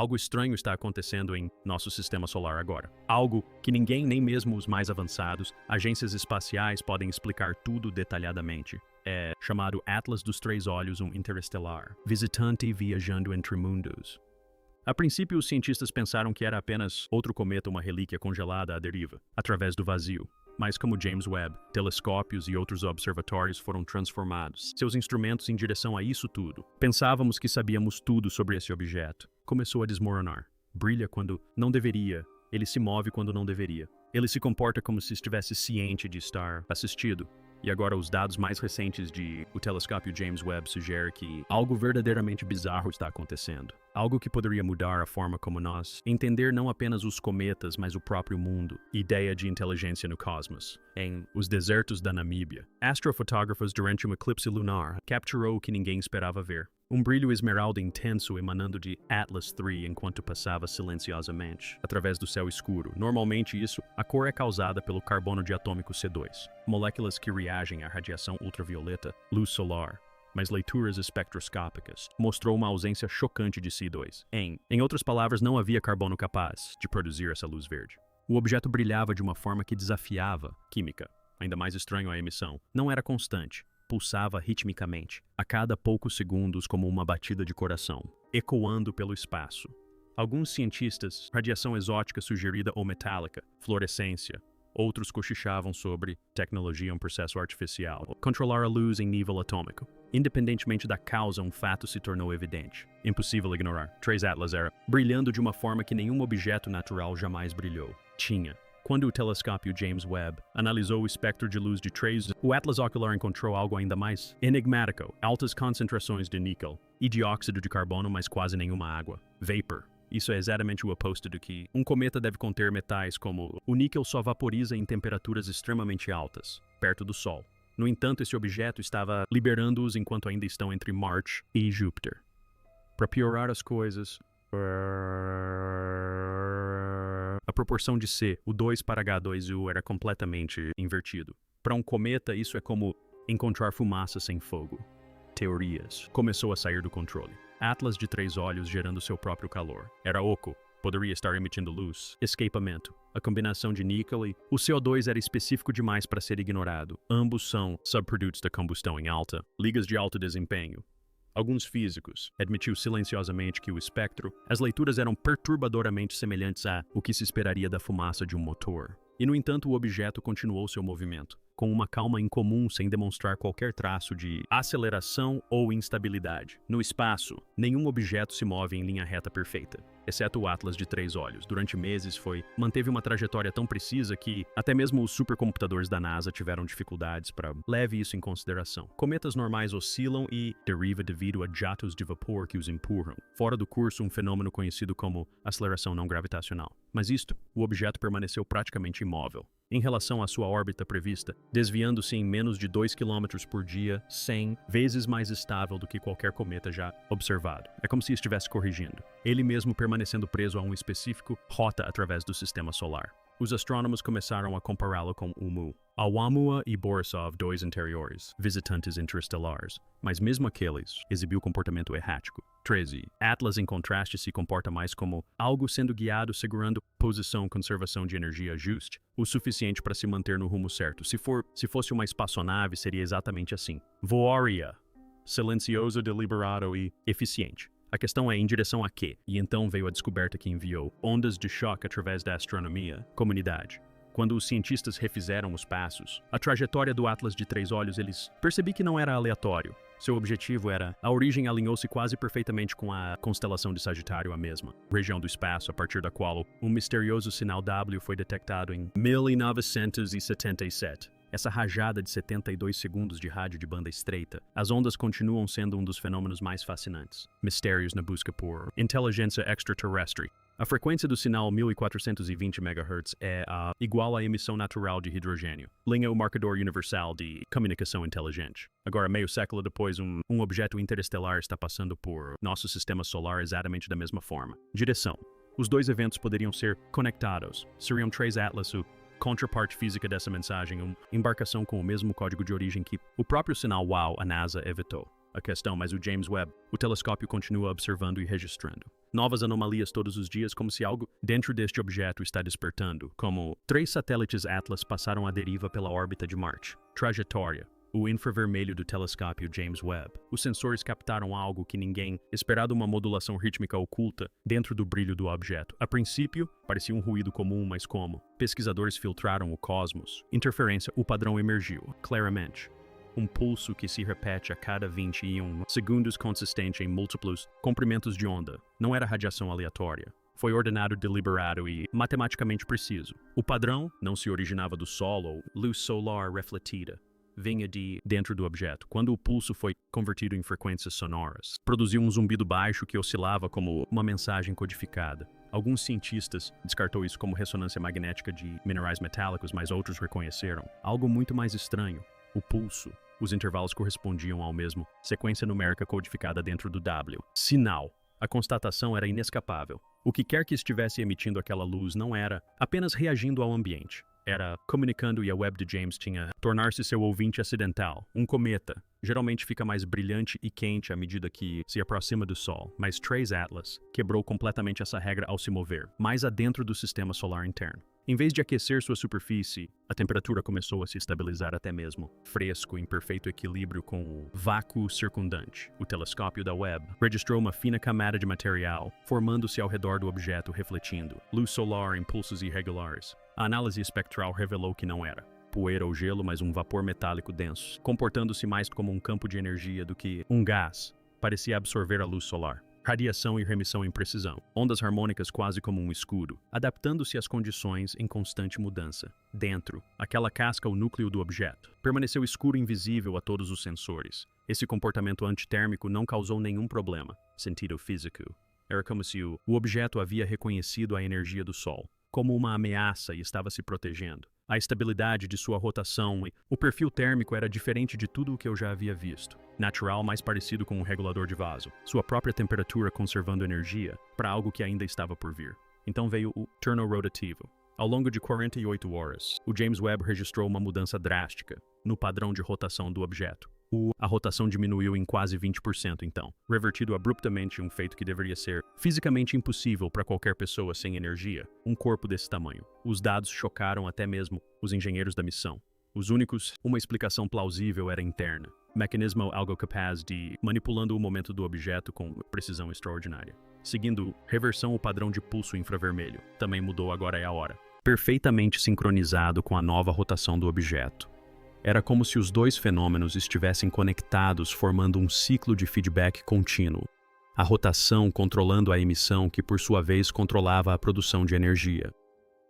Algo estranho está acontecendo em nosso sistema solar agora. Algo que ninguém, nem mesmo os mais avançados, agências espaciais podem explicar tudo detalhadamente. É chamado Atlas dos Três Olhos, um interestelar, visitante viajando entre mundos. A princípio, os cientistas pensaram que era apenas outro cometa, uma relíquia congelada à deriva, através do vazio. Mas como James Webb, telescópios e outros observatórios foram transformados, seus instrumentos em direção a isso tudo. Pensávamos que sabíamos tudo sobre esse objeto. Começou a desmoronar. Brilha quando não deveria. Ele se move quando não deveria. Ele se comporta como se estivesse ciente de estar assistido. E agora os dados mais recentes do telescópio James Webb sugerem que algo verdadeiramente bizarro está acontecendo. Algo que poderia mudar a forma como nós entender não apenas os cometas, mas o próprio mundo. Ideia de inteligência no cosmos. Em Os Desertos da Namíbia, astrofotógrafos durante um eclipse lunar capturou o que ninguém esperava ver. Um brilho esmeralda intenso emanando de Atlas III enquanto passava silenciosamente através do céu escuro. Normalmente a cor é causada pelo carbono diatômico C2, moléculas que reagem à radiação ultravioleta, luz solar, mas leituras espectroscópicas mostrou uma ausência chocante de C2. Em outras palavras, não havia carbono capaz de produzir essa luz verde. O objeto brilhava de uma forma que desafiava química. Ainda mais estranho a emissão. Não era constante. Pulsava ritmicamente, a cada poucos segundos como uma batida de coração, ecoando pelo espaço. Alguns cientistas, radiação exótica sugerida ou metálica, fluorescência. Outros cochichavam sobre tecnologia, um processo artificial, controlar a luz em nível atômico. Independentemente da causa, um fato se tornou evidente. Impossível ignorar. Três Atlas era brilhando de uma forma que nenhum objeto natural jamais brilhou. Quando o telescópio James Webb analisou o espectro de luz de Três, o Atlas ocular encontrou algo ainda mais enigmático: altas concentrações de níquel e dióxido de carbono, mas quase nenhuma água. Vapor. Isso é exatamente o oposto do que um cometa deve conter metais como o níquel só vaporiza em temperaturas extremamente altas, perto do Sol. No entanto, esse objeto estava liberando-os enquanto ainda estão entre Marte e Júpiter. Para piorar as coisas, a proporção de C, o 2 para H2O, era completamente invertido. Para um cometa, isso é como encontrar fumaça sem fogo. Teorias. Começou a sair do controle. Atlas de três olhos gerando seu próprio calor. Era oco. Poderia estar emitindo luz. Escapamento. A combinação de níquel e o CO2 era específico demais para ser ignorado. Ambos são subprodutos da combustão em alta. Ligas de alto desempenho. Alguns físicos admitiu silenciosamente que o espectro, as leituras eram perturbadoramente semelhantes a o que se esperaria da fumaça de um motor. E, no entanto, o objeto continuou seu movimento, com uma calma incomum sem demonstrar qualquer traço de aceleração ou instabilidade. No espaço, nenhum objeto se move em linha reta perfeita, exceto o Atlas de três olhos. Durante meses manteve uma trajetória tão precisa que até mesmo os supercomputadores da NASA tiveram dificuldades para leve isso em consideração. Cometas normais oscilam e deriva devido a jatos de vapor que os empurram. Fora do curso, um fenômeno conhecido como aceleração não gravitacional. Mas o objeto permaneceu praticamente imóvel em relação à sua órbita prevista, desviando-se em menos de 2 km por dia, 100 vezes mais estável do que qualquer cometa já observado. É como se estivesse corrigindo. Ele mesmo permanecendo preso a um específico rota através do sistema solar. Os astrônomos começaram a compará-lo com Oumuamua e Borisov, dois anteriores, visitantes interestelares, mas mesmo aqueles exibiu comportamento errático. 13. Atlas, em contraste, se comporta mais como algo sendo guiado segurando posição conservação de energia ajuste, o suficiente para se manter no rumo certo. Se fosse uma espaçonave, seria exatamente assim. Voaria. Silencioso, deliberado e eficiente. A questão é em direção a quê? E então veio a descoberta que enviou ondas de choque através da astronomia, comunidade. Quando os cientistas refizeram os passos, a trajetória do Atlas de três olhos, eles percebi que não era aleatório. Seu objetivo era, a origem alinhou-se quase perfeitamente com a constelação de Sagitário, a mesma região do espaço a partir da qual um misterioso sinal W foi detectado em 1977. Essa rajada de 72 segundos de rádio de banda estreita, as ondas continuam sendo um dos fenômenos mais fascinantes. Mistérios na busca por inteligência extraterrestre. A frequência do sinal 1420 MHz é igual à emissão natural de hidrogênio. Linha o marcador universal de comunicação inteligente. Agora, meio século depois, um objeto interestelar está passando por nosso sistema solar exatamente da mesma forma. Direção. Os dois eventos poderiam ser conectados. Seriam três Atlas, o contraparte física dessa mensagem, uma embarcação com o mesmo código de origem que o próprio sinal WOW, a NASA, evitou. a questão, mas o James Webb, o telescópio continua observando e registrando novas anomalias todos os dias, como se algo dentro deste objeto está despertando, como 3 satélites Atlas passaram à deriva pela órbita de Marte. Trajetória. O infravermelho do telescópio James Webb. Os sensores captaram algo que ninguém esperava, uma modulação rítmica oculta dentro do brilho do objeto. A princípio, parecia um ruído comum, mas como pesquisadores filtraram o cosmos, interferência, o padrão emergiu claramente. Um pulso que se repete a cada 21 segundos, consistente em múltiplos comprimentos de onda. Não era radiação aleatória. Foi ordenado, deliberado e matematicamente preciso. O padrão não se originava do Sol ou luz solar refletida. Vinha de dentro do objeto. Quando o pulso foi convertido em frequências sonoras, produziu um zumbido baixo que oscilava como uma mensagem codificada. Alguns cientistas descartou isso como ressonância magnética de minerais metálicos, mas outros reconheceram algo muito mais estranho. O pulso. Os intervalos correspondiam ao mesmo sequência numérica codificada dentro do W. Sinal. A constatação era inescapável. O que quer que estivesse emitindo aquela luz não era apenas reagindo ao ambiente. Era comunicando, e a Webb de James tinha tornar-se seu ouvinte acidental. Um cometa geralmente fica mais brilhante e quente à medida que se aproxima do Sol, mas Trace Atlas quebrou completamente essa regra ao se mover mais adentro do sistema solar interno. Em vez de aquecer sua superfície, a temperatura começou a se estabilizar até mesmo fresco, em perfeito equilíbrio com o vácuo circundante. O telescópio da Webb registrou uma fina camada de material, formando-se ao redor do objeto, refletindo luz solar em pulsos irregulares. A análise espectral revelou que não era poeira ou gelo, mas um vapor metálico denso, comportando-se mais como um campo de energia do que um gás. Parecia absorver a luz solar. Radiação e remissão em precisão. Ondas harmônicas quase como um escudo, adaptando-se às condições em constante mudança. Dentro, aquela casca, o núcleo do objeto, permaneceu escuro e invisível a todos os sensores. Esse comportamento antitérmico não causou nenhum problema, sentido físico. Era como se o objeto havia reconhecido a energia do Sol como uma ameaça e estava se protegendo. A estabilidade de sua rotação e o perfil térmico era diferente de tudo o que eu já havia visto. Natural, mais parecido com um regulador de vaso. Sua própria temperatura conservando energia para algo que ainda estava por vir. Então veio o turno rotativo. Ao longo de 48 horas, o James Webb registrou uma mudança drástica no padrão de rotação do objeto. A rotação diminuiu em quase 20%, então, revertido abruptamente, um feito que deveria ser fisicamente impossível para qualquer pessoa sem energia, um corpo desse tamanho. Os dados chocaram até mesmo os engenheiros da missão. Os únicos, uma explicação plausível era interna. Mecanismo algo capaz de manipulando o momento do objeto com precisão extraordinária. Seguindo reversão, o padrão de pulso infravermelho também mudou, agora é a hora. Perfeitamente sincronizado com a nova rotação do objeto. Era como se os dois fenômenos estivessem conectados, formando um ciclo de feedback contínuo. A rotação controlando a emissão, que por sua vez controlava a produção de energia.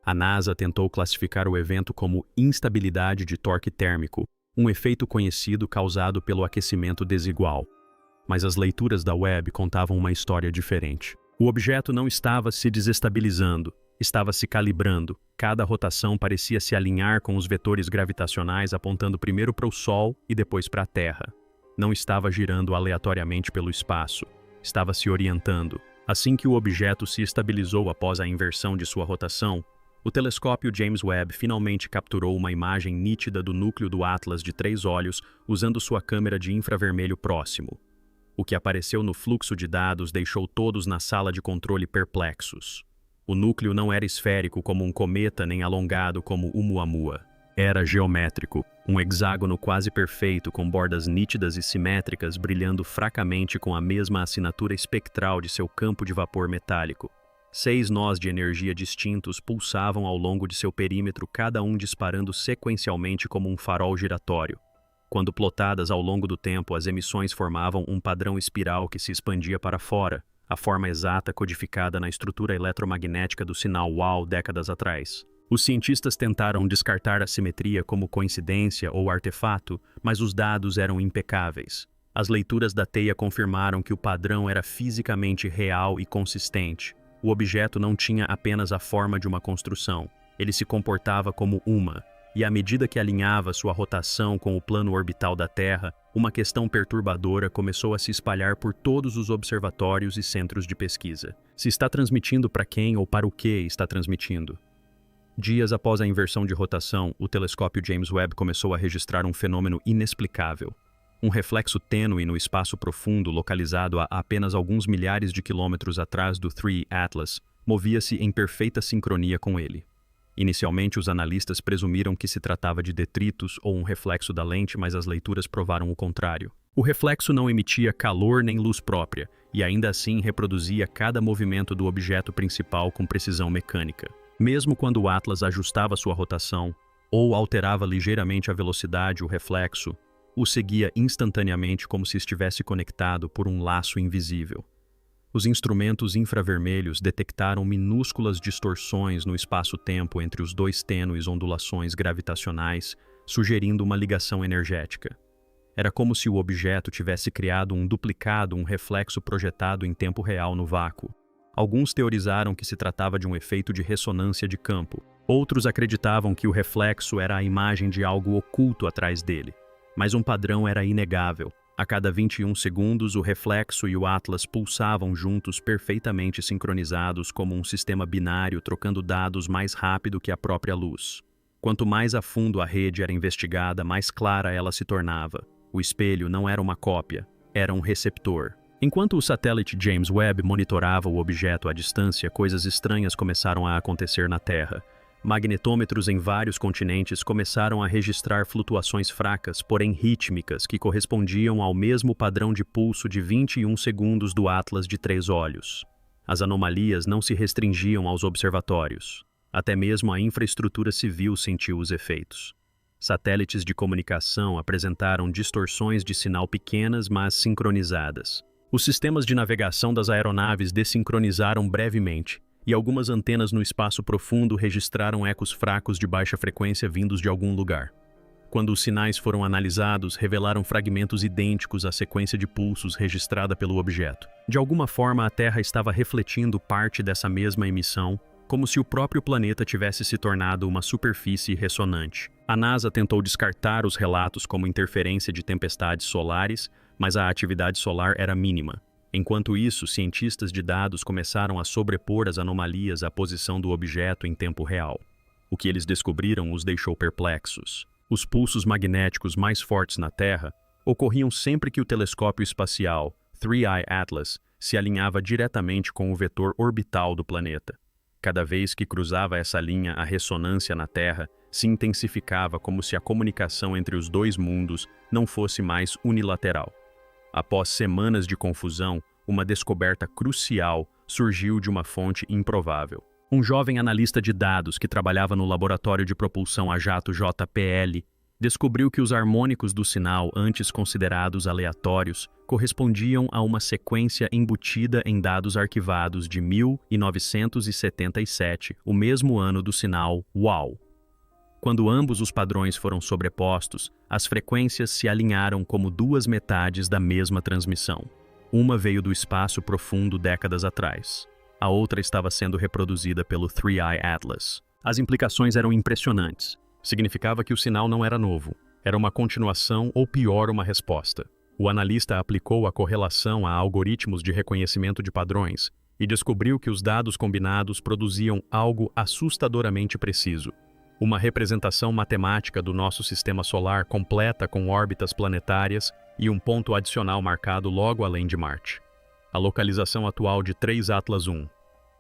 A NASA tentou classificar o evento como instabilidade de torque térmico, um efeito conhecido causado pelo aquecimento desigual. Mas as leituras da Webb contavam uma história diferente. O objeto não estava se desestabilizando, estava se calibrando. Cada rotação parecia se alinhar com os vetores gravitacionais apontando primeiro para o Sol e depois para a Terra. Não estava girando aleatoriamente pelo espaço, estava se orientando. Assim que o objeto se estabilizou após a inversão de sua rotação, o telescópio James Webb finalmente capturou uma imagem nítida do núcleo do Atlas de 3 olhos usando sua câmera de infravermelho próximo. O que apareceu no fluxo de dados deixou todos na sala de controle perplexos. O núcleo não era esférico como um cometa nem alongado como o Oumuamua. Era geométrico, um hexágono quase perfeito com bordas nítidas e simétricas brilhando fracamente com a mesma assinatura espectral de seu campo de vapor metálico. 6 nós de energia distintos pulsavam ao longo de seu perímetro, cada um disparando sequencialmente como um farol giratório. Quando plotadas ao longo do tempo, as emissões formavam um padrão espiral que se expandia para fora, a forma exata codificada na estrutura eletromagnética do sinal WOW décadas atrás. Os cientistas tentaram descartar a simetria como coincidência ou artefato, mas os dados eram impecáveis. As leituras da teia confirmaram que o padrão era fisicamente real e consistente. O objeto não tinha apenas a forma de uma construção, ele se comportava como uma, e à medida que alinhava sua rotação com o plano orbital da Terra, uma questão perturbadora começou a se espalhar por todos os observatórios e centros de pesquisa. Se está transmitindo para quem ou para o que está transmitindo? Dias após a inversão de rotação, o telescópio James Webb começou a registrar um fenômeno inexplicável. Um reflexo tênue no espaço profundo localizado a apenas alguns milhares de quilômetros atrás do 3 Atlas movia-se em perfeita sincronia com ele. Inicialmente, os analistas presumiram que se tratava de detritos ou um reflexo da lente, mas as leituras provaram o contrário. O reflexo não emitia calor nem luz própria, e ainda assim reproduzia cada movimento do objeto principal com precisão mecânica. Mesmo quando o Atlas ajustava sua rotação ou alterava ligeiramente a velocidade, o reflexo o seguia instantaneamente como se estivesse conectado por um laço invisível. Os instrumentos infravermelhos detectaram minúsculas distorções no espaço-tempo entre os dois tênues ondulações gravitacionais, sugerindo uma ligação energética. Era como se o objeto tivesse criado um duplicado, um reflexo projetado em tempo real no vácuo. Alguns teorizaram que se tratava de um efeito de ressonância de campo. Outros acreditavam que o reflexo era a imagem de algo oculto atrás dele. Mas um padrão era inegável. A cada 21 segundos, o reflexo e o Atlas pulsavam juntos, perfeitamente sincronizados como um sistema binário, trocando dados mais rápido que a própria luz. Quanto mais a fundo a rede era investigada, mais clara ela se tornava. O espelho não era uma cópia, era um receptor. Enquanto o satélite James Webb monitorava o objeto à distância, coisas estranhas começaram a acontecer na Terra. Magnetômetros em vários continentes começaram a registrar flutuações fracas, porém rítmicas, que correspondiam ao mesmo padrão de pulso de 21 segundos do Atlas de 3 olhos. As anomalias não se restringiam aos observatórios. Até mesmo a infraestrutura civil sentiu os efeitos. Satélites de comunicação apresentaram distorções de sinal pequenas, mas sincronizadas. Os sistemas de navegação das aeronaves desincronizaram brevemente, e algumas antenas no espaço profundo registraram ecos fracos de baixa frequência vindos de algum lugar. Quando os sinais foram analisados, revelaram fragmentos idênticos à sequência de pulsos registrada pelo objeto. De alguma forma, a Terra estava refletindo parte dessa mesma emissão, como se o próprio planeta tivesse se tornado uma superfície ressonante. A NASA tentou descartar os relatos como interferência de tempestades solares, mas a atividade solar era mínima. Enquanto isso, cientistas de dados começaram a sobrepor as anomalias à posição do objeto em tempo real. O que eles descobriram os deixou perplexos. Os pulsos magnéticos mais fortes na Terra ocorriam sempre que o telescópio espacial 3i Atlas se alinhava diretamente com o vetor orbital do planeta. Cada vez que cruzava essa linha, a ressonância na Terra se intensificava como se a comunicação entre os dois mundos não fosse mais unilateral. Após semanas de confusão, uma descoberta crucial surgiu de uma fonte improvável. Um jovem analista de dados que trabalhava no laboratório de propulsão a jato JPL descobriu que os harmônicos do sinal, antes considerados aleatórios, correspondiam a uma sequência embutida em dados arquivados de 1977, o mesmo ano do sinal WOW. Quando ambos os padrões foram sobrepostos, as frequências se alinharam como duas metades da mesma transmissão. Uma veio do espaço profundo décadas atrás. A outra estava sendo reproduzida pelo 3i Atlas. As implicações eram impressionantes. Significava que o sinal não era novo. Era uma continuação ou, pior, uma resposta. O analista aplicou a correlação a algoritmos de reconhecimento de padrões e descobriu que os dados combinados produziam algo assustadoramente preciso. Uma representação matemática do nosso sistema solar completa com órbitas planetárias e um ponto adicional marcado logo além de Marte. A localização atual de 3 Atlas 1.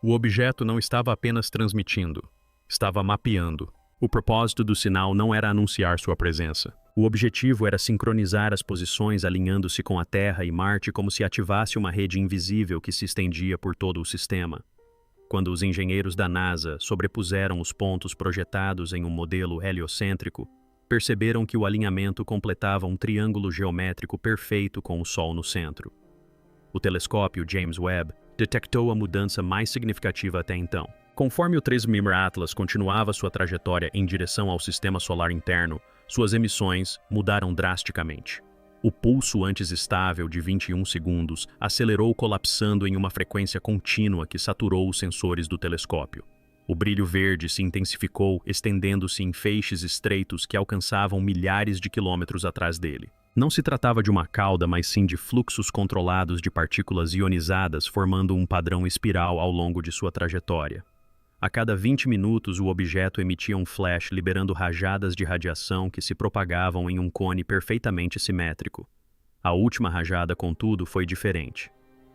O objeto não estava apenas transmitindo, estava mapeando. O propósito do sinal não era anunciar sua presença. O objetivo era sincronizar as posições alinhando-se com a Terra e Marte como se ativasse uma rede invisível que se estendia por todo o sistema. Quando os engenheiros da NASA sobrepuseram os pontos projetados em um modelo heliocêntrico, perceberam que o alinhamento completava um triângulo geométrico perfeito com o Sol no centro. O telescópio James Webb detectou a mudança mais significativa até então. Conforme o 3M Atlas continuava sua trajetória em direção ao sistema solar interno, suas emissões mudaram drasticamente. O pulso antes estável de 21 segundos acelerou colapsando em uma frequência contínua que saturou os sensores do telescópio. O brilho verde se intensificou, estendendo-se em feixes estreitos que alcançavam milhares de quilômetros atrás dele. Não se tratava de uma cauda, mas sim de fluxos controlados de partículas ionizadas formando um padrão espiral ao longo de sua trajetória. A cada 20 minutos, o objeto emitia um flash liberando rajadas de radiação que se propagavam em um cone perfeitamente simétrico. A última rajada, contudo, foi diferente.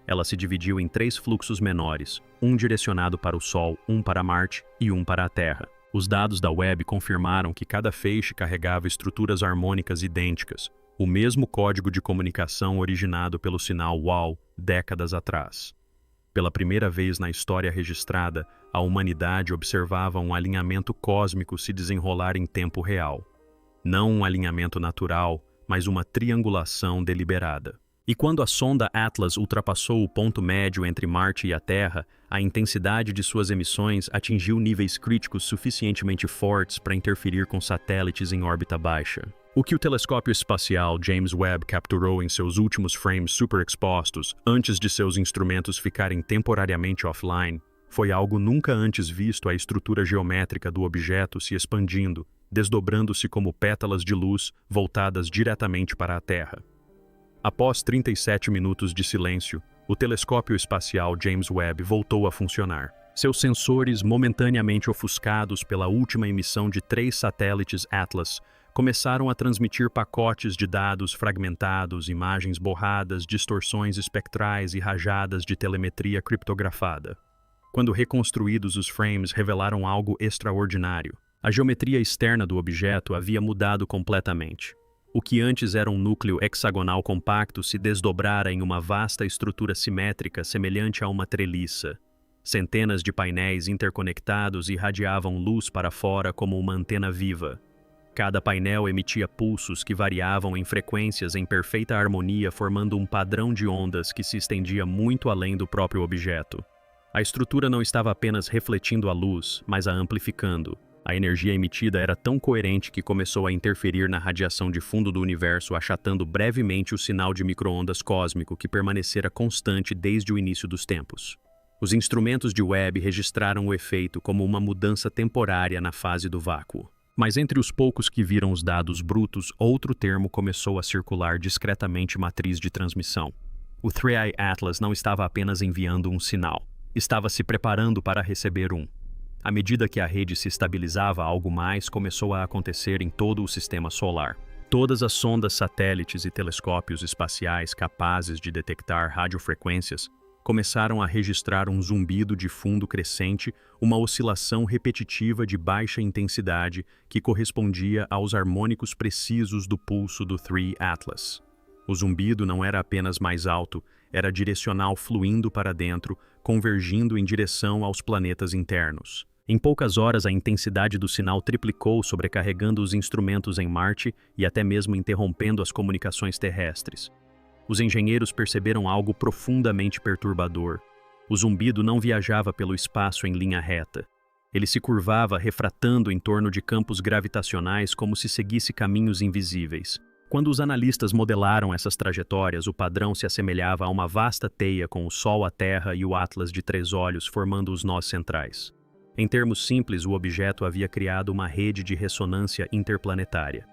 Ela se dividiu em 3 fluxos menores, um direcionado para o Sol, um para Marte e um para a Terra. Os dados da Webb confirmaram que cada feixe carregava estruturas harmônicas idênticas, o mesmo código de comunicação originado pelo sinal WOW décadas atrás. Pela primeira vez na história registrada, a humanidade observava um alinhamento cósmico se desenrolar em tempo real. Não um alinhamento natural, mas uma triangulação deliberada. E quando a sonda Atlas ultrapassou o ponto médio entre Marte e a Terra, a intensidade de suas emissões atingiu níveis críticos suficientemente fortes para interferir com satélites em órbita baixa. O que o telescópio espacial James Webb capturou em seus últimos frames superexpostos, antes de seus instrumentos ficarem temporariamente offline, foi algo nunca antes visto: a estrutura geométrica do objeto se expandindo, desdobrando-se como pétalas de luz voltadas diretamente para a Terra. Após 37 minutos de silêncio, o telescópio espacial James Webb voltou a funcionar. Seus sensores, momentaneamente ofuscados pela última emissão de 3 satélites Atlas, começaram a transmitir pacotes de dados fragmentados, imagens borradas, distorções espectrais e rajadas de telemetria criptografada. Quando reconstruídos, os frames revelaram algo extraordinário. A geometria externa do objeto havia mudado completamente. O que antes era um núcleo hexagonal compacto se desdobrara em uma vasta estrutura simétrica semelhante a uma treliça. Centenas de painéis interconectados irradiavam luz para fora como uma antena viva. Cada painel emitia pulsos que variavam em frequências em perfeita harmonia, formando um padrão de ondas que se estendia muito além do próprio objeto. A estrutura não estava apenas refletindo a luz, mas a amplificando. A energia emitida era tão coerente que começou a interferir na radiação de fundo do universo, achatando brevemente o sinal de micro-ondas cósmico que permanecera constante desde o início dos tempos. Os instrumentos de Webb registraram o efeito como uma mudança temporária na fase do vácuo. Mas entre os poucos que viram os dados brutos, outro termo começou a circular discretamente: matriz de transmissão. O 3i Atlas não estava apenas enviando um sinal, estava se preparando para receber um. À medida que a rede se estabilizava, algo mais começou a acontecer em todo o sistema solar. Todas as sondas, satélites e telescópios espaciais capazes de detectar radiofrequências começaram a registrar um zumbido de fundo crescente, uma oscilação repetitiva de baixa intensidade que correspondia aos harmônicos precisos do pulso do 3 Atlas. O zumbido não era apenas mais alto, era direcional, fluindo para dentro, convergindo em direção aos planetas internos. Em poucas horas, a intensidade do sinal triplicou, sobrecarregando os instrumentos em Marte e até mesmo interrompendo as comunicações terrestres. Os engenheiros perceberam algo profundamente perturbador. O zumbido não viajava pelo espaço em linha reta. Ele se curvava, refratando em torno de campos gravitacionais como se seguisse caminhos invisíveis. Quando os analistas modelaram essas trajetórias, o padrão se assemelhava a uma vasta teia com o Sol, a Terra e o Atlas de 3 olhos formando os nós centrais. Em termos simples, o objeto havia criado uma rede de ressonância interplanetária.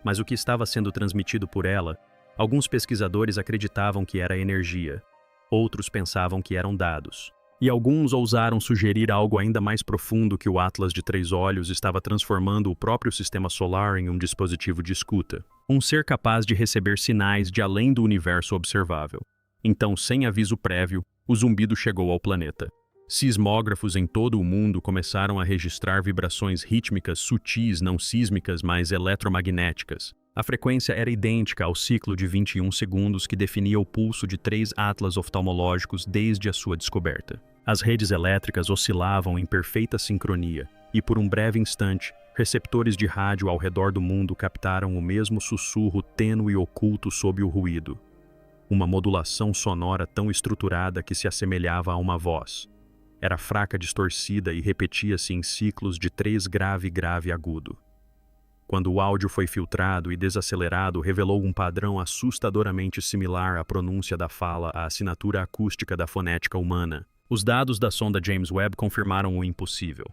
Mas o que estava sendo transmitido por ela, alguns pesquisadores acreditavam que era energia, outros pensavam que eram dados. E alguns ousaram sugerir algo ainda mais profundo: que o Atlas de 3 olhos estava transformando o próprio sistema solar em um dispositivo de escuta. Um ser capaz de receber sinais de além do universo observável. Então, sem aviso prévio, o zumbido chegou ao planeta. Sismógrafos em todo o mundo começaram a registrar vibrações rítmicas sutis, não sísmicas, mas eletromagnéticas. A frequência era idêntica ao ciclo de 21 segundos que definia o pulso de 3 atlas oftalmológicos desde a sua descoberta. As redes elétricas oscilavam em perfeita sincronia, e por um breve instante, receptores de rádio ao redor do mundo captaram o mesmo sussurro tênue e oculto sob o ruído. Uma modulação sonora tão estruturada que se assemelhava a uma voz. Era fraca, distorcida e repetia-se em ciclos de 3 grave, grave, agudo. Quando o áudio foi filtrado e desacelerado, revelou um padrão assustadoramente similar à pronúncia da fala, à assinatura acústica da fonética humana. Os dados da sonda James Webb confirmaram o impossível.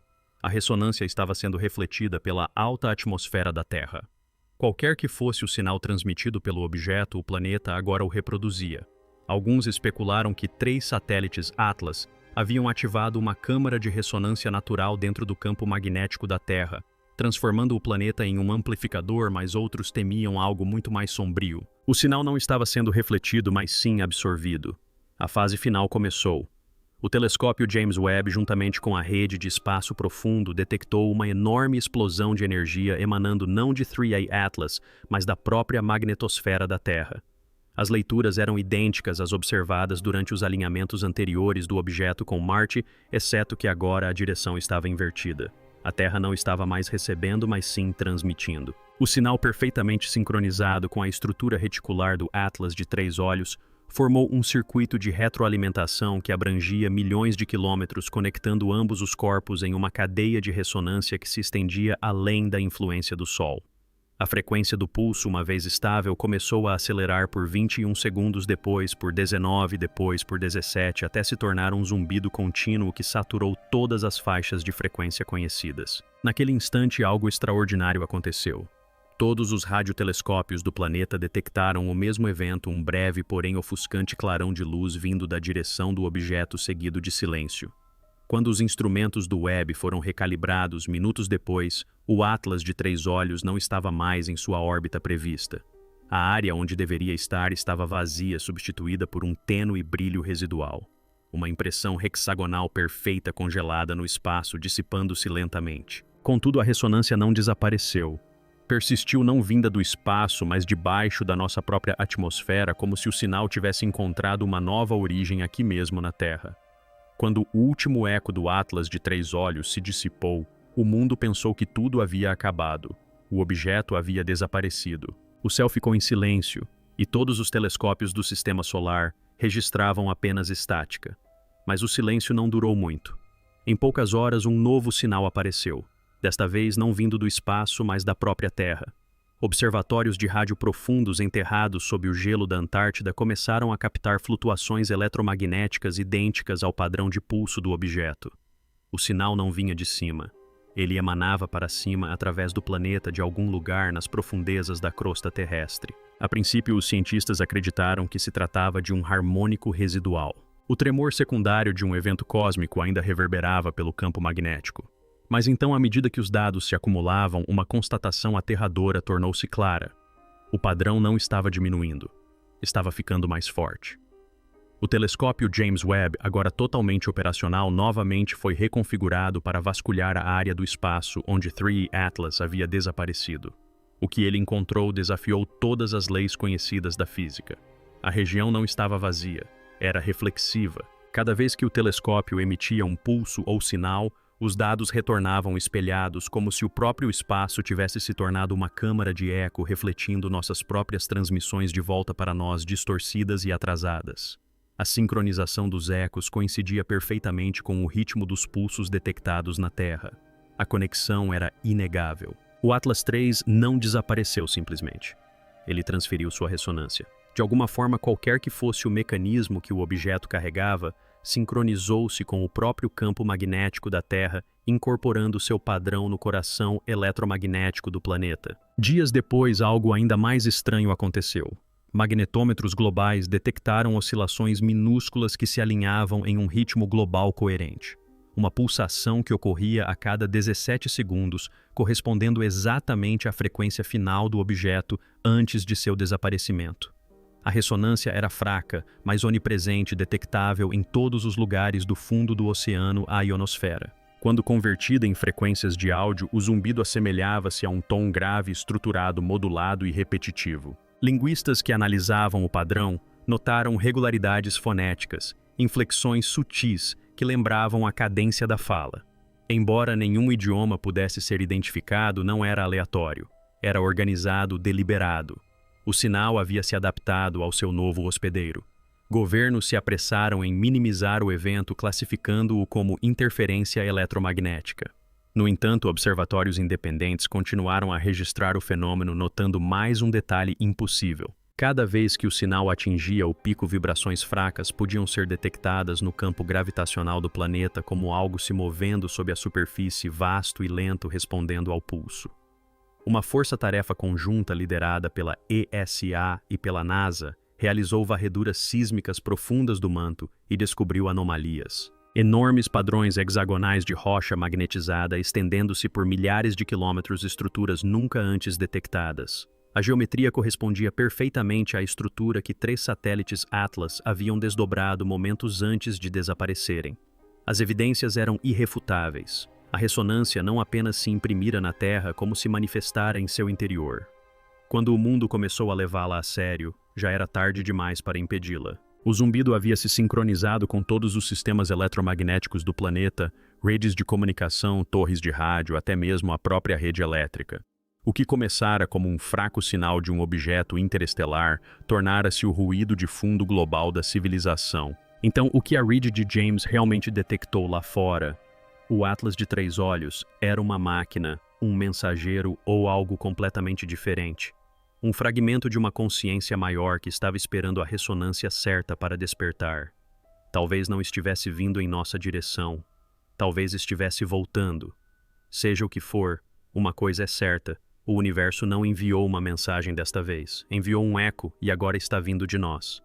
A ressonância estava sendo refletida pela alta atmosfera da Terra. Qualquer que fosse o sinal transmitido pelo objeto, o planeta agora o reproduzia. Alguns especularam que 3 satélites Atlas haviam ativado uma câmara de ressonância natural dentro do campo magnético da Terra, transformando o planeta em um amplificador, mas outros temiam algo muito mais sombrio. O sinal não estava sendo refletido, mas sim absorvido. A fase final começou. O telescópio James Webb, juntamente com a rede de espaço profundo, detectou uma enorme explosão de energia emanando não de 3A Atlas, mas da própria magnetosfera da Terra. As leituras eram idênticas às observadas durante os alinhamentos anteriores do objeto com Marte, exceto que agora a direção estava invertida. A Terra não estava mais recebendo, mas sim transmitindo. O sinal, perfeitamente sincronizado com a estrutura reticular do Atlas de 3 olhos, formou um circuito de retroalimentação que abrangia milhões de quilômetros, conectando ambos os corpos em uma cadeia de ressonância que se estendia além da influência do Sol. A frequência do pulso, uma vez estável, começou a acelerar por 21 segundos, depois por 19, depois por 17, até se tornar um zumbido contínuo que saturou todas as faixas de frequência conhecidas. Naquele instante, algo extraordinário aconteceu. Todos os radiotelescópios do planeta detectaram o mesmo evento, um breve, porém ofuscante clarão de luz vindo da direção do objeto, seguido de silêncio. Quando os instrumentos do Webb foram recalibrados minutos depois, o Atlas de 3 olhos não estava mais em sua órbita prevista. A área onde deveria estar estava vazia, substituída por um tênue brilho residual. Uma impressão hexagonal perfeita congelada no espaço, dissipando-se lentamente. Contudo, a ressonância não desapareceu. Persistiu não vinda do espaço, mas debaixo da nossa própria atmosfera, como se o sinal tivesse encontrado uma nova origem aqui mesmo na Terra. Quando o último eco do Atlas de 3 olhos se dissipou, o mundo pensou que tudo havia acabado. O objeto havia desaparecido. O céu ficou em silêncio, e todos os telescópios do sistema solar registravam apenas estática. Mas o silêncio não durou muito. Em poucas horas, um novo sinal apareceu, desta vez não vindo do espaço, mas da própria Terra. Observatórios de rádio profundos enterrados sob o gelo da Antártida começaram a captar flutuações eletromagnéticas idênticas ao padrão de pulso do objeto. O sinal não vinha de cima. Ele emanava para cima através do planeta de algum lugar nas profundezas da crosta terrestre. A princípio, os cientistas acreditaram que se tratava de um harmônico residual. O tremor secundário de um evento cósmico ainda reverberava pelo campo magnético. Mas então, à medida que os dados se acumulavam, uma constatação aterradora tornou-se clara. O padrão não estava diminuindo. Estava ficando mais forte. O telescópio James Webb, agora totalmente operacional, novamente foi reconfigurado para vasculhar a área do espaço onde 3 Atlas havia desaparecido. O que ele encontrou desafiou todas as leis conhecidas da física. A região não estava vazia, era reflexiva. Cada vez que o telescópio emitia um pulso ou sinal, os dados retornavam espelhados, como se o próprio espaço tivesse se tornado uma câmara de eco refletindo nossas próprias transmissões de volta para nós, distorcidas e atrasadas. A sincronização dos ecos coincidia perfeitamente com o ritmo dos pulsos detectados na Terra. A conexão era inegável. O Atlas III não desapareceu simplesmente. Ele transferiu sua ressonância. De alguma forma, qualquer que fosse o mecanismo que o objeto carregava, sincronizou-se com o próprio campo magnético da Terra, incorporando seu padrão no coração eletromagnético do planeta. Dias depois, algo ainda mais estranho aconteceu. Magnetômetros globais detectaram oscilações minúsculas que se alinhavam em um ritmo global coerente. Uma pulsação que ocorria a cada 17 segundos, correspondendo exatamente à frequência final do objeto antes de seu desaparecimento. A ressonância era fraca, mas onipresente, detectável em todos os lugares do fundo do oceano à ionosfera. Quando convertida em frequências de áudio, o zumbido assemelhava-se a um tom grave, estruturado, modulado e repetitivo. Linguistas que analisavam o padrão notaram regularidades fonéticas, inflexões sutis que lembravam a cadência da fala. Embora nenhum idioma pudesse ser identificado, não era aleatório. Era organizado, deliberado. O sinal havia se adaptado ao seu novo hospedeiro. Governos se apressaram em minimizar o evento, classificando-o como interferência eletromagnética. No entanto, observatórios independentes continuaram a registrar o fenômeno, notando mais um detalhe impossível. Cada vez que o sinal atingia o pico, vibrações fracas podiam ser detectadas no campo gravitacional do planeta como algo se movendo sob a superfície, vasto e lento, respondendo ao pulso. Uma força-tarefa conjunta liderada pela ESA e pela NASA realizou varreduras sísmicas profundas do manto e descobriu anomalias. Enormes padrões hexagonais de rocha magnetizada estendendo-se por milhares de quilômetros, estruturas nunca antes detectadas. A geometria correspondia perfeitamente à estrutura que 3 satélites Atlas haviam desdobrado momentos antes de desaparecerem. As evidências eram irrefutáveis. A ressonância não apenas se imprimira na Terra, como se manifestara em seu interior. Quando o mundo começou a levá-la a sério, já era tarde demais para impedi-la. O zumbido havia se sincronizado com todos os sistemas eletromagnéticos do planeta, redes de comunicação, torres de rádio, até mesmo a própria rede elétrica. O que começara como um fraco sinal de um objeto interestelar tornara-se o ruído de fundo global da civilização. Então, o que a Reed de James realmente detectou lá fora? O Atlas de 3 olhos era uma máquina, um mensageiro ou algo completamente diferente. Um fragmento de uma consciência maior que estava esperando a ressonância certa para despertar. Talvez não estivesse vindo em nossa direção. Talvez estivesse voltando. Seja o que for, uma coisa é certa: o universo não enviou uma mensagem desta vez. Enviou um eco e agora está vindo de nós.